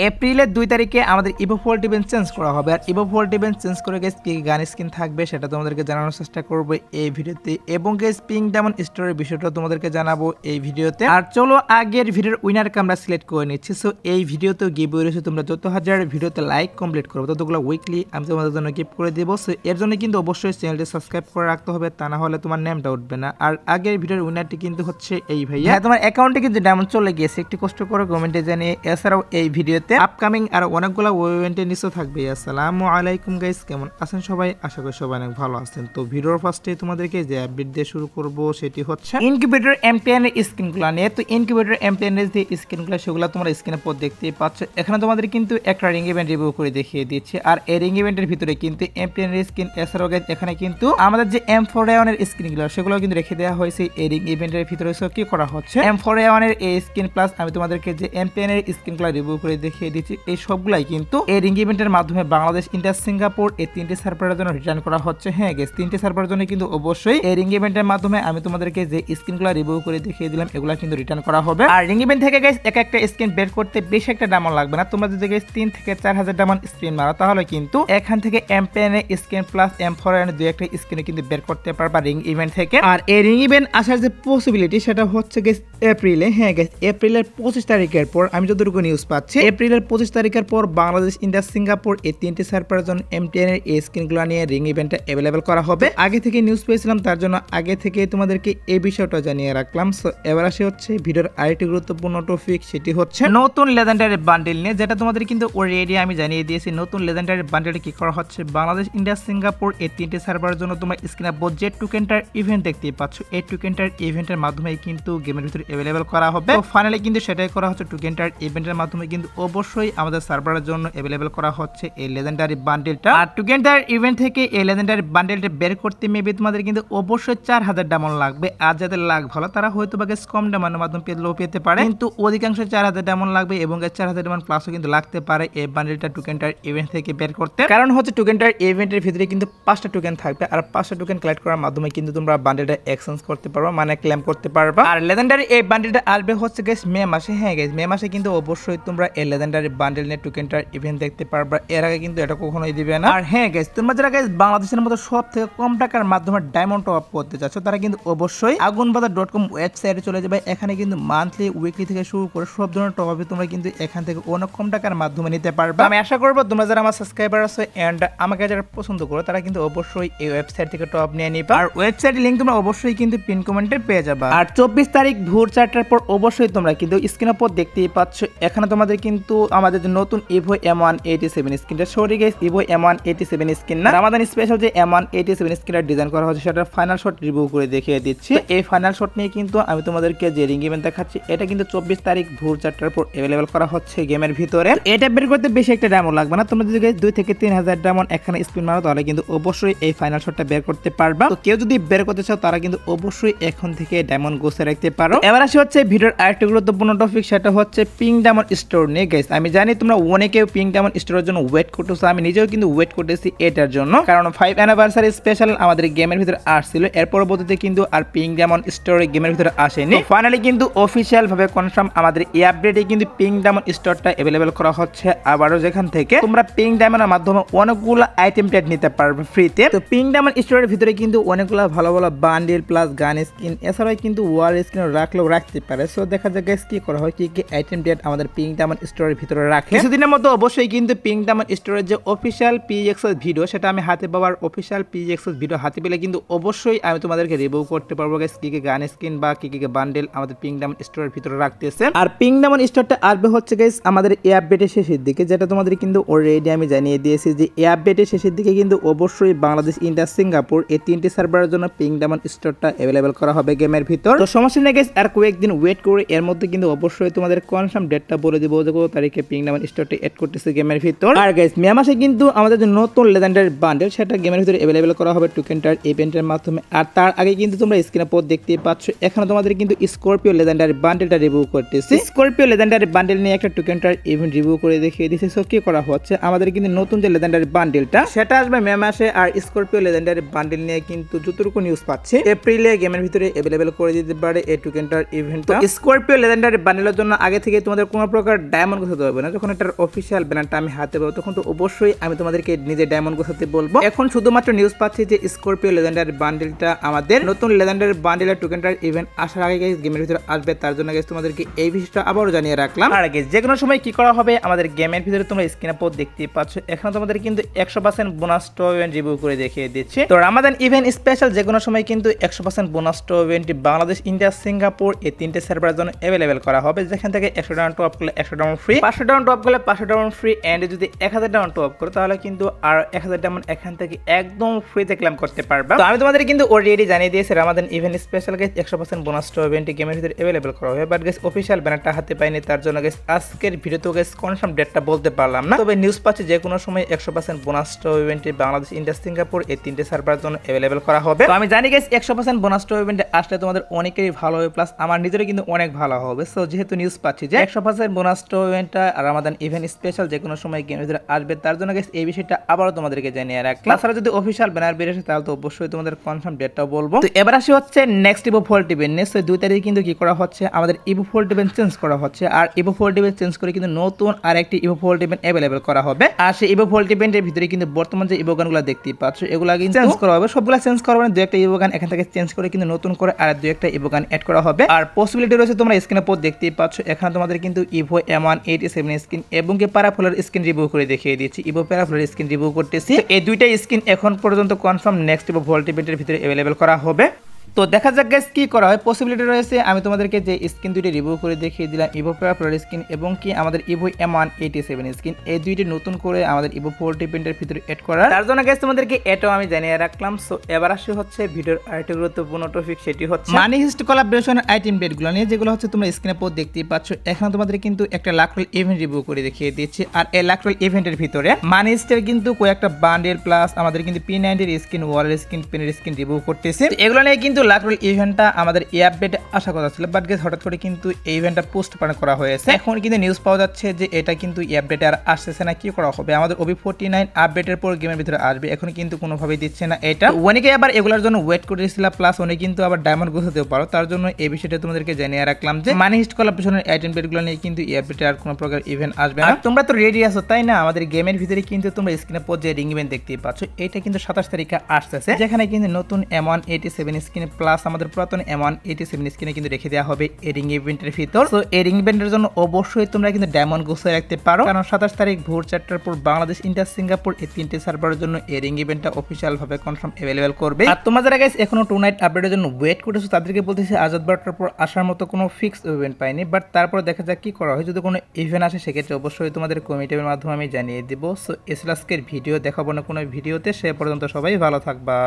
এপ্রিলের 2 তারিখে আমাদের ইভো ভোল্ট ইভেন্ট চেঞ্জ করা হবে। আর ইভো ভোল্ট ইভেন্ট চেঞ্জ করে গাইস কি গান স্কিন থাকবে সেটা তোমাদেরকে জানানোর চেষ্টা করব এই ভিডিওতে, এবং গাইস পিঙ্ক ডায়মন্ড স্টোরের বিষয়টা তোমাদেরকে জানাবো এই ভিডিওতে। আর চলো আগের ভিডিওর উইনারকে আমরা সিলেক্ট করে নিচ্ছি। সো এই ভিডিওতে গিভওয়ে রয়েছে, তোমরা যত হাজার ভিডিওতে লাইক কমপ্লিট করবে ততগুলো উইকলি আমি তোমাদের জন্য গিফট করে দেবো। সো এর জন্য কিন্তু অবশ্যই চ্যানেলটি সাবস্ক্রাইব করে রাখতে হবে, তা না হলে তোমার নেমটা উঠবে না। আর আগের ভিডিওর উইনারটি কিন্তু হচ্ছে এই ভাইয়া। হ্যাঁ, তোমার অ্যাকাউন্টে কিন্তু ডায়মন্ড চলে গিয়েছে, একটু কষ্ট করে কমেন্টে জানিয়ে। এছাড়াও এই ভিডিওতে আপকামিং আর অনেকগুলো ইভেন্টের নিচে থাকবে। আসসালামু আলাইকুম গাইস, কেমন আছেন সবাই? আশা করি সবাই অনেক ভালো আছেন। তো ভিডিওর ফার্স্টে তোমাদেরকে যে আপডেট দিয়ে শুরু করব সেটি হচ্ছে ইনকিউবেটর এমটিএন এর স্ক্রিনগুলো নিয়ে। তো ইনকিউবেটর এমটিএন এর যে স্ক্রিনগুলো সেগুলো তোমরা স্ক্রিনের পর দেখতেই পাচ্ছ। এখানে তোমাদের কিন্তু একটা রিং ইভেন্ট রিভিউ করে দেখিয়ে দিচ্ছি। আর এই রিং ইভেন্টের ভিতরে কিন্তু এমটিএন এর স্ক্রিন, এছাড়াও গাইস এখানে কিন্তু আমাদের যে M4A1 এর স্ক্রিনগুলো সেগুলো কিন্তু রেখে দেওয়া হয়েছে এই রিং ইভেন্টের ভিতরে। সো কি করা হচ্ছে, M4A1 এর এই স্ক্রিন প্লাস আমি তোমাদেরকে যে এমটিএন এর স্ক্রিনগুলো রিভিউ করে দেখিয়ে দিচ্ছি, এই সবগুলাই কিন্তু এই রিং ইভেন্টের মাধ্যমে বাংলাদেশ, ইন্ডিয়া, সিঙ্গাপুর এই 3টি সার্ভারের জন্য রিটার্ন করা হচ্ছে। হ্যাঁ গাইস, 3টি সার্ভারের জন্য কিন্তু অবশ্যই এই রিং ইভেন্টের মাধ্যমে আমি তোমাদেরকে যে স্ক্রিনগুলো রিভিউ করে দেখিয়ে দিলাম এগুলা কিন্তু রিটার্ন করা হবে। আর রিং ইভেন্ট থেকে গাইস এক একটা স্ক্রিন বের করতে বেশি একটা ডায়মন্ড লাগবে না। তোমরা যদি গাইস 3 থেকে 4000 ডায়মন্ড স্ক্রিন মারো তাহলে কিন্তু এখান থেকে এমটিএন এর স্ক্রিন প্লাস M4A1 এর দুই একটা স্ক্রিন কিন্তু বের করতে পারবা রিং ইভেন্ট থেকে। আর এই রিং ইভেন্ট আসার যে পসিবিলিটি সেটা হচ্ছে গাইস এপ্রিলে। হ্যাঁ গাইস, এপ্রিলের 25 তারিখের পর আমি যতটুকু নিউজ পাচ্ছি, এপ্রিলের 25 তারিখের পর বাংলাদেশ, ইন্ডিয়া, সিঙ্গাপুর এই 3টি সার্ভারের জন্য এমটিএন এর এই স্ক্রিনগুলো নিয়ে রিং ইভেন্টটা অ্যাভেলেবল করা হবে। আগে থেকে নিউজ পেয়েছিলাম, তার জন্য আগে থেকে তোমাদেরকে এই বিষয়টা জানিয়ে রাখলাম। সো এবার আসে হচ্ছে ভিডিওর আরেকটি গুরুত্বপূর্ণ টপিক, সেটি হচ্ছে নতুন লেজেন্ডারি বান্ডেল নিয়ে, যেটা তোমাদের কিন্তু অলরেডি আমি জানিয়ে দিয়েছি। নতুন লেজেন্ডারি বান্ডেলটা কি করা হচ্ছে, বাংলাদেশ, ইন্ডিয়া, সিঙ্গাপুর এই 3টি সার্ভারের জন্য তোমরা স্ক্রিনে যে টোকেনটার ইভেন্ট দেখতেই পাচ্ছ, এই টোকেনটার ইভেন্টের মাধ্যমে কিন্তু গেমের ভিতরে অ্যাভেলেবল করা হবে। তো ফাইনালি কিন্তু সেটাই করা হচ্ছে, টোকেনটার ইভেন্টের মাধ্যমে কিন্তু অবশ্যই আমাদের সার্ভারের জন্য অ্যাভেলেবল করা হচ্ছে এই লেজেন্ডারি বান্ডেলটা। আর টোকেনটার ইভেন্ট থেকে এই লেজেন্ডারি বান্ডেলটা বের করতে মেবি তোমাদের কিন্তু অবশ্যই 4000 ডায়মন্ড লাগবে। আর যাদের লাখ ভালো তারা হয়তো বা কম ডায়মন্ডের মাধ্যমে পেতে পারে, কিন্তু অধিকাংশ 4000 ডায়মন্ড লাগবে, এবং 4000 ডায়মন্ড প্লাসও কিন্তু লাগতে পারে এই বান্ডেলটা টোকেনটার ইভেন্ট থেকে বের করতে। কারণ হচ্ছে টোকেনটার ইভেন্টের ভিতরে কিন্তু 5টা টোকেন থাকবে, আর 5টা টোকেন কালেক্ট করার মাধ্যমে কিন্তু তোমরা বান্ডেলটা এক্সচেঞ্জ করতে পারবা, মানে ক্লেম করতে পারবা। আর লেজেন্ডারি এই বান্ডেলটা আসবে হচ্ছে গাইস মে মাসে। হ্যাঁ গাইস, মে মাসে কিন্তু অবশ্যই তোমরা এই লেজেন্ডারি বান্ডেল নিয়ে টোকেনটার ইভেন্ট দেখতে পারবা। এর আগে কিন্তু এটা কখনোই দিবে না। আর হ্যাঁ গাইস, তোমরা যারা গাইস বাংলাদেশের মতো সব থেকে কম টাকার মাধ্যমে ডায়মন্ড টপ আপ করতে চাচ্ছ তারা কিন্তু অবশ্যই agunbazaar.com ওয়েবসাইটে চলে যাবে। এখানে কিন্তু মান্থলি, উইকলি থেকে শুরু করে সব ধরনের টপ আপে তোমরা কিন্তু এখান থেকে অনেক কম টাকার মাধ্যমে নিতে পারবা। আমি আশা করবো তোমরা যারা আমার সাবস্ক্রাইবার আছো এন্ড আমাকে যারা পছন্দ করো তারা কিন্তু অবশ্যই এই ওয়েবসাইট থেকে টপ নিয়ে নিবা। আর ওয়েবসাইটের লিংক তোমরা অবশ্যই কিন্তু পিন কমেন্টে পেয়ে যাবা। আর 24 তারিখ ভোর 4টার পর অবশ্যই তোমরা কিন্তু স্ক্রিনের উপর দেখতেই পাচ্ছ, এখানে তোমাদের কিন্তু আমাদের যে নতুন ইভো M187 স্ক্রিনটা, sorry guys Ivo M187 screen না, আমাদের স্পেশাল যে M187 স্ক্রিনটা ডিজাইন করা হচ্ছে সেটার ফাইনাল শট রিভিউ করে দেখিয়ে দিচ্ছি। এই ফাইনাল শট নিয়ে কিন্তু আমি তোমাদেরকে যে রিং ইভেন্ট দেখাচ্ছি এটা কিন্তু 24 তারিখ ভোর 4টার পর অ্যাভেলেবল করা হচ্ছে গেমের ভিতরে। এটা বের করতে বেশি একটা ডায়মন্ড লাগবে না। তোমরা যদি 2 থেকে 3000 ডায়মন্ড এখানে স্পিন মারো তাহলে কিন্তু অবশ্যই এই ফাইনাল শটটা বের করতে পারবা। তো কেউ যদি বের করতে চাও তারা কিন্তু অবশ্যই এখন থেকে ডায়মন্ড গোছে রাখতে পারো। এবার আসে হচ্ছে ভিডিওর আরেকটা গুরুত্বপূর্ণ টপিক, সেটা হচ্ছে পিঙ্ক ডায়মন্ড স্টোর নিয়ে। গাইস আমি জানি তোমরা অনেকেও পিঙ্ক ডায়মন্ড স্টোরের জন্য ওয়েট করতেছো, আমি নিজেও কিন্তু ওয়েট করতেছি এটার জন্য, কারণ 5 অ্যানিভার্সারি স্পেশাল আমাদের গেমের ভিতরে আসছিল, এর পরবর্তীতে কিন্তু আর পিঙ্ক ডায়মন্ড স্টোরে গেমের ভিতরে আসেনি। ফাইনালি কিন্তু অফিশিয়াল ভাবে কনফার্ম আমাদের এই আপডেটে কিন্তু পিঙ্ক ডায়মন্ড স্টোরটা অ্যাভেলেবল করা হচ্ছে আবারও, যেখান থেকে তোমরা পিঙ্ক ডায়মন্ডের মাধ্যমে অনেকগুলো আইটেম ট্যাগ নিতে পারবে ফ্রিতে। তো পিঙ্ক ডায়মন্ড স্টোরের ভিতরে কিন্তু অনেকগুলো ভালো ভালো বান্ডেল প্লাস গান স্কিন, এছাড়াও কিন্তু ওয়াল স্কিন রাখলেও রাখতে পারে। সো দেখা যাক গাইস কি করা হয়, কি কি আইটেম ট্যাগ আমাদের পিঙ্ক ডায়মন্ড স্টোরের ভিতরে রাখে। কিছুদিনের মতো অবশ্যই কিন্তু পিঙ্ক ডায়মন্ড স্টোরের যে অফিশিয়াল PXS ভিডিও সেটা আমি হাতে পাওয়ার, অফিশিয়াল PXS ভিডিও হাতে পেলে কিন্তু অবশ্যই আমি তোমাদেরকে রিভিউ করতে পারবো গাইস কি কি গান স্কিন বা কি কি বান্ডেল আমাদের পিঙ্ক ডায়মন্ড স্টোরের ভিতরে রাখতেছে। আর পিঙ্ক ডায়মন্ড স্টোরটা আসবে হচ্ছে গাইস আমাদের এই আপডেটের শেষের দিকে, যেটা তোমাদের কিন্তু অলরেডি আমি জানিয়ে দিয়েছি যে এই আপডেটের শেষের দিকে কিন্তু অবশ্যই বাংলাদেশ, ইন্ডিয়া, সিঙ্গাপুর এই 3টি সার্ভারের জন্য পিঙ্ক ডায়মন্ড স্টোরটা অ্যাভেলেবল করা হবে গেমের ভিতর। তো সমস্যা নেই গাইস, আর কয়েকদিন ওয়েট করে এর মধ্যে কিন্তু অবশ্যই তোমাদের কনফার্ম ডেটটা বলে দেবো যে কত তারিখে পিঙ্ক ডায়মন্ড স্টোরটা এড করতেছে গেমের ভিতর। আর গাইস মে মাসে কিন্তু আমাদের যে নতুন লেজেন্ডারি বান্ডেল সেটা গেমের ভিতরে অ্যাভেলেবল করা হবে টোকেনটার ইভেন্টের মাধ্যমে। আর তার আগে কিন্তু তোমরা স্ক্রিনে পর দেখতেই পাচ্ছ, এখানে তোমাদের কিন্তু স্করপিও লেজেন্ডারি বান্ডেলটা রিভিউ করতেছি। স্করপিও লেজেন্ডারি বান্ডেল নিয়ে একটা টোকেনটার ইভেন্ট রিভিউ করে দেখিয়ে দিয়েছি। সো কি করা হচ্ছে, আমাদের কিন্তু নতুন যে লেজেন্ডারি বান্ডেলটা সেটা আসবে মে মাসে। আর স্করপিও লেজেন্ডারি বান্ডেল নিয়ে কিন্তু যতটুকু নিউজ পাচ্ছে এপ্রিলে গেমের ভিতরে অ্যাভেলেবল করে দিতে পারে এই টোকেনটার লেজেন্ডারি ইভেন্ট। তো স্করপিও লেজেন্ডারি বান্ডেলের জন্য আগে থেকে তোমাদের কোনো প্রকার ডায়মন্ড গোছাতে হবে না। যখন এটার অফিসিয়াল ব্যানারটা আমি হাতে পাবো তখন তো অবশ্যই আমি তোমাদেরকে নিজে ডায়মন্ড গোছাতে বলবো। এখন শুধুমাত্র নিউজ পাচ্ছি যে স্করপিও লেজেন্ডারি বান্ডেলটা আমাদের নতুন লেজেন্ডারি বান্ডেলের টোকেনটার ইভেন্ট আসার আগে গেমের ভিতরে আসবে, তার জন্য তোমাদেরকে এই বিষয়টা আবারও জানিয়ে রাখলাম। আর আগে যে কোনো সময় কি করা হবে আমাদের গেমের ভিতরে তোমরা স্ক্রিনে পর দেখতে পাচ্ছ, এখানে তোমাদের কিন্তু 100% বোনাস ইভেন্ট রিভিউ করে দেখিয়ে দিচ্ছে। তো রামাদান ইভেন্ট স্পেশাল যে কোনো সময় কিন্তু 100% বোনাস ইভেন্টটি বাংলাদেশ, ইন্ডিয়া, সিঙ্গাপুর এই তিনটে সার্ভারের জন্য অ্যাভেলেবেল করা হবে, যেখান থেকে 100 ডাউন টপ করলে 100 ডাউন ফ্রি, 500 ডাউন টপ করলে 500 ডাউন ফ্রি, এন্ড যদি 1000 ডাউন টপ করো তাহলে কিন্তু আর 1000 ডায়মন্ড এখান থেকে একদম ফ্রিতে ক্লেম করতে পারবা। তো আমি তোমাদের কিন্তু অলরেডি জানিয়ে দিয়েছি Ramadan event special guys 100% bonus ইভেন্টটি গেমের ভিতরে অ্যাভেলেবেল করা হবে, বাট গাইস অফিশিয়াল ব্যানারটা হাতে পাইনি, তার জন্য গাইস আজকের ভিডিওতে গাইস কনফার্ম ডেটটা বলতে পারলাম না। তবে নিউজ পাচ্ছি যে কোনো সময় 100% বোনাস ইভেন্টটি বাংলাদেশ, ইন্ডিয়া, সিঙ্গাপুর এই তিনটে সার্ভারের জন্য অ্যাভেলেবেল করা হবে। তো আমি জানি গাইস 100% বোনাস ইভেন্টে আসলে তোমাদের অনেকেরই ভালো হবে, প্লাস আমার নিজেরও কিন্তু অনেক ভালো হবে। সো যেহেতু নিউজ পাচ্ছি যে 100% বোনাস ইভেন্টটা রামাদান ইভেন্ট স্পেশাল যে কোনো সময় গেমের ভিতরে আসবে, তার জন্য গাইস এই বিষয়টা আবারও তোমাদেরকে জানিয়ে রাখলাম। তাছাড়া যদি অফিশিয়াল ব্যানার বের আসে তাহলে তো অবশ্যই তোমাদের কনফার্ম ডেটটাও বলবো। তো এবার আসি হচ্ছে নেক্সট ইভো ফোল্ট ইভেন্ট। নেক্সট 2 তারিখে কিন্তু কি করা হচ্ছে, আমাদের ইভো ফোল্ট ইভেন্ট চেঞ্জ করা হচ্ছে, আর ইভো ফোল্ট ইভেন্ট চেঞ্জ করে কিন্তু নতুন আরেকটি ইভো ফোল্ট ইভেন্ট অ্যাভেলেবেল করা হবে। আর সেই ইভো ফোল্ট ইভেন্টের ভিতরে কিন্তু বর্তমান যে ইভো গানগুলো দেখতেই পাচ্ছ এগুলা কিন্তু চেঞ্জ করা হবে, সবগুলা চেঞ্জ করা হবে না, 2-1টা ইভো গান এখান থেকে চেঞ্জ করে কিন্তু নতুন করে আর 2-1টা ইভো গান অ্যাড করা হবে। আর পসিবিলিটি রয়েছে তোমরা স্ক্রিনে পর দেখতেই পাচ্ছ, এখানে তোমাদের কিন্তু ইভো M187 স্কিন এবং কি প্যারাফ্লোর স্কিন রিভিউ করে দেখিয়ে দিচ্ছি। ইভো প্যারাফ্লোর স্কিন রিভিউ করতেছি, এই দুইটা স্কিন এখন পর্যন্ত কনফার্ম নেক্সট ইভো ভোল্ট ইভেন্টের ভিতরে অ্যাভেলেবেল করা হবে। তো দেখা যাক গাইস কি করা হয়। পসিবিলিটি রয়েছে আমি তোমাদেরকে যে স্কিন দুইটি রিভিউ করে দেখিয়ে দিলাম, ইভো প্যারাফ্লোর স্কিন এবং কি আমাদের ইভো M187 স্কিন, এই দুইটি নতুন করে আমাদের ইভো ফোল্ট ইভেন্টের ভিতরে এড করা, তার জন্য গাইস তোমাদেরকে এটাও আমি জানিয়ে রাখলাম। সো এবার আসে হচ্ছে ভিডিওর আরেকটি গুরুত্বপূর্ণ টপিক, সেটি হচ্ছে মানি হিস্ট কোলাবোরেশন আইটেম ডেটগুলো নিয়ে, যেগুলো হচ্ছে তোমরা স্ক্রিনে পর দেখতেই পাচ্ছ। এখানে তোমাদের কিন্তু একটা লাকরোল ইভেন্ট রিভিউ করে দেখিয়ে দিচ্ছি, আর এই লাকরোল ইভেন্টের ভিতরে মানি হিস্টের কিন্তু কয়েকটা বান্ডেল প্লাস আমাদের কিন্তু P90 এর স্কিন, ওয়ালের স্কিন, পেনের স্কিন রিভিউ করতেছি। এগুলো নিয়ে কিন্তু লাকরোল ইভেন্ট আমাদের এই আপডেটে আসা কথা ছিল, বাট গাইস হঠাৎ করে কিন্তু এই ইভেন্টটা পোস্টপোন করা হয়েছে। এখন কিন্তু নিউজ পাওয়া যাচ্ছে যে এটা কিন্তু এই আপডেটে আর আসছে না। কি করা হবে, আমাদের OB49 আপডেটের পর গেমের ভিতরে আসবে, এখন কিন্তু কোনোভাবেই দিচ্ছে না এটা। অনেকে আবার এগুলোর জন্য ওয়েট করেছিল, প্লাস অনেকে কিন্তু আবার ডায়মন্ড গোছাতেও পারো, তার জন্য এই বিষয়টা তোমাদেরকে জানিয়ে রাখলাম যে মানি হিস্ট কোলাবোরেশনের আইটেম ডেটগুলো নিয়ে কিন্তু এই আপডেটে আর কোনো প্রকার ইভেন্ট আসবে না। তোমরা তো রেডি আছো তাই না? আমাদের গেমের ভিতরে কিন্তু তোমরা স্ক্রিনে পর যে রিং ইভেন্ট দেখতেই পাচ্ছ, এটা কিন্তু 27 তারিখে আসতেছে, যেখানে কিন্তু নতুন M187 স্কিন প্লাস আমাদের পুরাতন M187 স্কিনে কিন্তু রেখে দেওয়া হবে এই রিং ইভেন্টের ভিতর। তো এই রিং ইভেন্টের জন্য অবশ্যই তোমরা কিন্তু ডায়মন্ড গুছিয়ে রাখতে পারো, কারণ 27 তারিখ ভোর 4টার পর বাংলাদেশ, ইন্ডিয়া, সিঙ্গাপুর এই তিনটে সার্ভারের জন্য এই রিং ইভেন্টটা অফিশিয়াল ভাবে কনফার্ম অ্যাভেলেবল করবে। আর তোমরা যারা গাইস এখনো টু নাইট আপডেটের জন্য ওয়েট করতেছো তাদেরকে বলতেছি আজাদ বারটার পর আসার মতো কোনো ফিক্স ইভেন্ট পাইনি, বাট তারপর দেখা যাক কি করা হয়। যদি কোনো ইভেন্ট আসে সেক্ষেত্রে অবশ্যই তোমাদের কমিটির মাধ্যমে আমি জানিয়ে দিব। সো এসলাস্কের ভিডিও দেখাবো না কোনো ভিডিওতে, সে পর্যন্ত সবাই ভালো থাকবা।